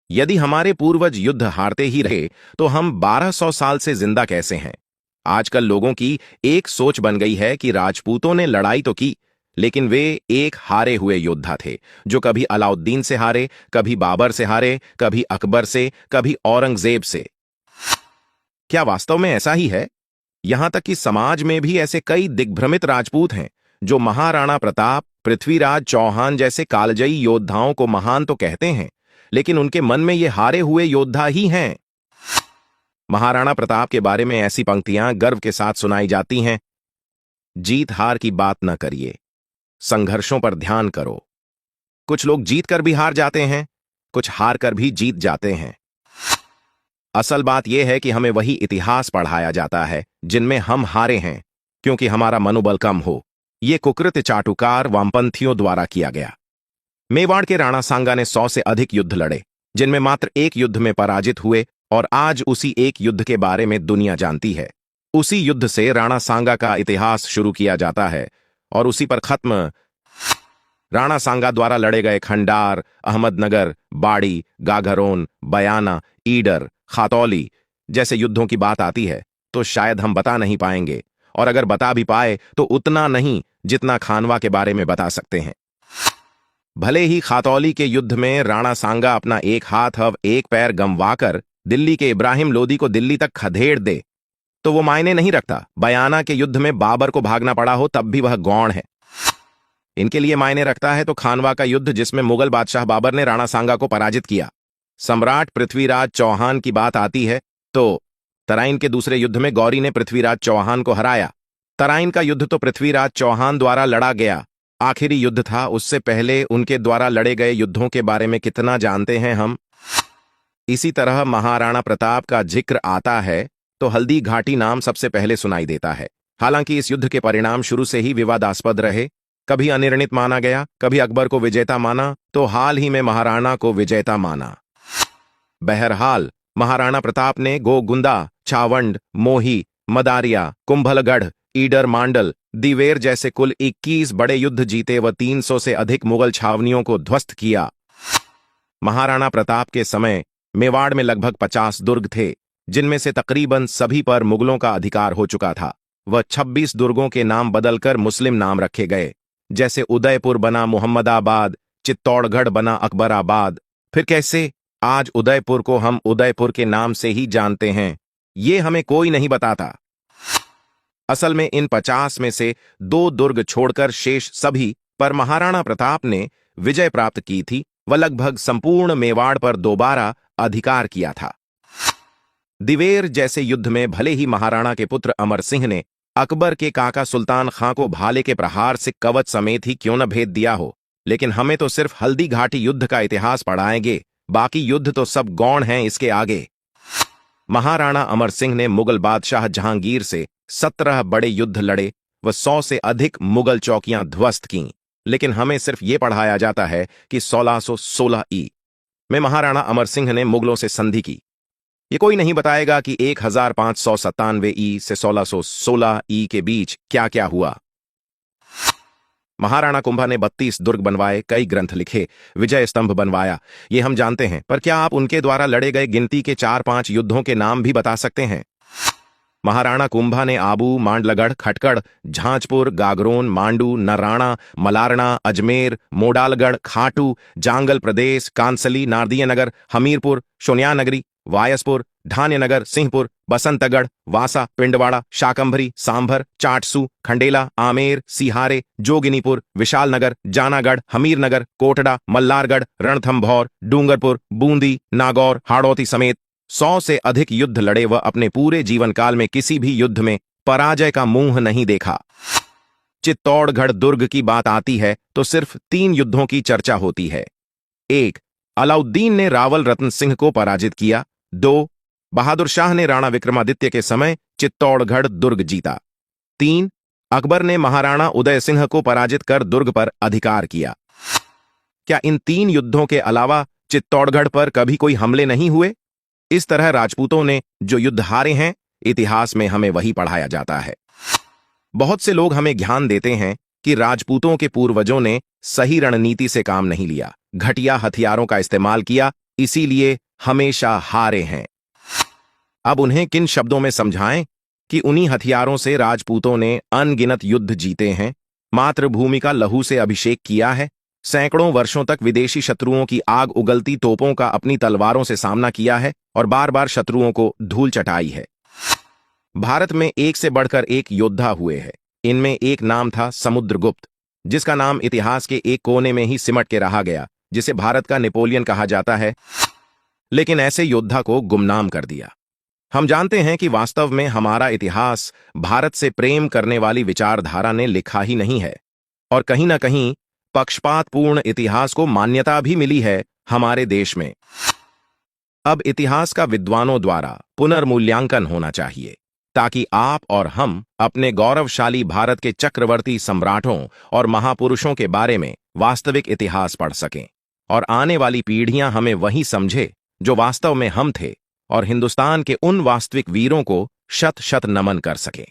यदि हमारे पूर्वज युद्ध हारते ही रहे तो हम 1200 साल से जिंदा कैसे हैं? आजकल लोगों की एक सोच बन गई है कि राजपूतों ने लड़ाई तो की, लेकिन वे एक हारे हुए योद्धा थे, जो कभी अलाउद्दीन से हारे, कभी बाबर से हारे, कभी अकबर से, कभी औरंगजेब से। क्या वास्तव में ऐसा ही है? यहां तक कि समाज में भी ऐसे कई दिग्भ्रमित राजपूत हैं जो महाराणा प्रताप, पृथ्वीराज चौहान जैसे कालजयी योद्धाओं को महान तो कहते हैं, लेकिन उनके मन में ये हारे हुए योद्धा ही हैं। महाराणा प्रताप के बारे में ऐसी पंक्तियां गर्व के साथ सुनाई जाती हैं। जीत हार की बात न करिए, संघर्षों पर ध्यान करो। कुछ लोग जीत कर भी हार जाते हैं, कुछ हार कर भी जीत जाते हैं। असल बात यह है कि हमें वही इतिहास पढ़ाया जाता है जिनमें हम हारे हैं, क्योंकि हमारा मनोबल कम हो। ये कुकृत्य चाटुकार वामपंथियों द्वारा किया गया। मेवाड़ के राणा सांगा ने 100 से अधिक युद्ध लड़े, जिनमें मात्र एक युद्ध में पराजित हुए, और आज उसी एक युद्ध के बारे में दुनिया जानती है। उसी युद्ध से राणा सांगा का इतिहास शुरू किया जाता है और उसी पर खत्म। राणा सांगा द्वारा लड़े गए खंडार, अहमदनगर, बाड़ी, गागरोन, बयाना, ईडर, खातौली जैसे युद्धों की बात आती है तो शायद हम बता नहीं पाएंगे, और अगर बता भी पाए तो उतना नहीं जितना खानवा के बारे में बता सकते हैं। भले ही खातौली के युद्ध में राणा सांगा अपना एक हाथ और एक पैर गंवाकर दिल्ली के इब्राहिम लोदी को दिल्ली तक खदेड़ दे, तो वो मायने नहीं रखता। बयाना के युद्ध में बाबर को भागना पड़ा हो तब भी वह गौण है। इनके लिए मायने रखता है तो खानवा का युद्ध, जिसमें मुगल बादशाह बाबर ने राणा सांगा को पराजित किया। सम्राट पृथ्वीराज चौहान की बात आती है तो तराइन के दूसरे युद्ध में गौरी ने पृथ्वीराज चौहान को हराया। तराइन का युद्ध तो पृथ्वीराज चौहान द्वारा लड़ा गया आखिरी युद्ध था। उससे पहले उनके द्वारा लड़े गए युद्धों के बारे में कितना जानते हैं हम? इसी तरह महाराणा प्रताप का जिक्र आता है तो हल्दी घाटी नाम सबसे पहले सुनाई देता है। हालांकि इस युद्ध के परिणाम शुरू से ही विवादास्पद रहे। कभी अनिर्णित माना गया, कभी अकबर को विजेता माना, तो हाल ही में महाराणा को विजेता माना। बहरहाल महाराणा प्रताप ने गोगुंदा, छावंड, मोही, मदारिया, कुंभलगढ़, ईडर मांडल, दिवेर जैसे कुल 21 बड़े युद्ध जीते व 300 से अधिक मुगल छावनियों को ध्वस्त किया। महाराणा प्रताप के समय मेवाड़ में लगभग 50 दुर्ग थे, जिनमें से तकरीबन सभी पर मुगलों का अधिकार हो चुका था। वह 26 दुर्गों के नाम बदलकर मुस्लिम नाम रखे गए, जैसे उदयपुर बना मुहम्मदाबाद, चित्तौड़गढ़ बना अकबराबाद। फिर कैसे आज उदयपुर को हम उदयपुर के नाम से ही जानते हैं, ये हमें कोई नहीं बताता। असल में इन 50 में से 2 दुर्ग छोड़कर शेष सभी पर महाराणा प्रताप ने विजय प्राप्त की थी व लगभग संपूर्ण मेवाड़ पर दोबारा अधिकार किया था। दिवेर जैसे युद्ध में भले ही महाराणा के पुत्र अमर सिंह ने अकबर के काका सुल्तान खां को भाले के प्रहार से कवच समेत ही क्यों न भेद दिया हो, लेकिन हमें तो सिर्फ हल्दी घाटी युद्ध का इतिहास पढ़ाएंगे, बाकी युद्ध तो सब गौण हैं इसके आगे। महाराणा अमर सिंह ने मुगल बादशाह जहांगीर से 17 बड़े युद्ध लड़े व 100 से अधिक मुगल चौकियां ध्वस्त कीं, लेकिन हमें सिर्फ ये पढ़ाया जाता है कि 1616 ई में महाराणा अमर सिंह ने मुगलों से संधि की। ये कोई नहीं बताएगा कि 1597 ई से 1616 ई के बीच क्या क्या हुआ। महाराणा कुंभा ने 32 दुर्ग बनवाए, कई ग्रंथ लिखे, विजय स्तंभ बनवाया, ये हम जानते हैं, पर क्या आप उनके द्वारा लड़े गए गिनती के 4-5 युद्धों के नाम भी बता सकते हैं? महाराणा कुंभा ने आबू, मांडलगढ़, खटकड़, झांचपुर, गागरोन, मांडू, नराणा, मलारना, अजमेर, मोडालगढ़, खाटू, जांगल प्रदेश, कांसली, नारदियानगर, हमीरपुर, शोनियानगरी, वायसपुर, ढान्यनगर, सिंहपुर, बसंतगढ़, वासा, पिंडवाड़ा, शाकंभरी, सांभर, चाटसू, खंडेला, आमेर, सिहारे, जोगिनीपुर, विशालनगर, जानागढ़, हमीरनगर, कोटड़ा, मल्लारगढ़, रणथंभौर, डूंगरपुर, बूंदी, नागौर, हाड़ौती समेत 100 से अधिक युद्ध लड़े व अपने पूरे जीवन काल में किसी भी युद्ध में पराजय का मुंह नहीं देखा। चित्तौड़गढ़ दुर्ग की बात आती है तो सिर्फ 3 युद्धों की चर्चा होती है। 1. अलाउद्दीन ने रावल रतन सिंह को पराजित किया। 2. बहादुर शाह ने राणा विक्रमादित्य के समय चित्तौड़गढ़ दुर्ग जीता। 3. अकबर ने महाराणा उदय सिंह को पराजित कर दुर्ग पर अधिकार किया। क्या इन 3 युद्धों के अलावा चित्तौड़गढ़ पर कभी कोई हमले नहीं हुए? इस तरह राजपूतों ने जो युद्ध हारे हैं, इतिहास में हमें वही पढ़ाया जाता है। बहुत से लोग हमें ज्ञान देते हैं कि राजपूतों के पूर्वजों ने सही रणनीति से काम नहीं लिया, घटिया हथियारों का इस्तेमाल किया, इसीलिए हमेशा हारे हैं। अब उन्हें किन शब्दों में समझाएं कि उन्हीं हथियारों से राजपूतों ने अनगिनत युद्ध जीते हैं, मातृभूमि का लहू से अभिषेक किया है, सैकड़ों वर्षों तक विदेशी शत्रुओं की आग उगलती तोपों का अपनी तलवारों से सामना किया है और बार बार शत्रुओं को धूल चटाई है। भारत में एक से बढ़कर एक योद्धा हुए हैं। इनमें एक नाम था समुद्रगुप्त, जिसका नाम इतिहास के एक कोने में ही सिमट के रहा गया, जिसे भारत का नेपोलियन कहा जाता है, लेकिन ऐसे योद्धा को गुमनाम कर दिया। हम जानते हैं कि वास्तव में हमारा इतिहास भारत से प्रेम करने वाली विचारधारा ने लिखा ही नहीं है, और कहीं ना कहीं पक्षपातपूर्ण इतिहास को मान्यता भी मिली है हमारे देश में। अब इतिहास का विद्वानों द्वारा पुनर्मूल्यांकन होना चाहिए, ताकि आप और हम अपने गौरवशाली भारत के चक्रवर्ती सम्राटों और महापुरुषों के बारे में वास्तविक इतिहास पढ़ सकें, और आने वाली पीढ़ियां हमें वही समझे जो वास्तव में हम थे, और हिंदुस्तान के उन वास्तविक वीरों को शत शत नमन कर सकें।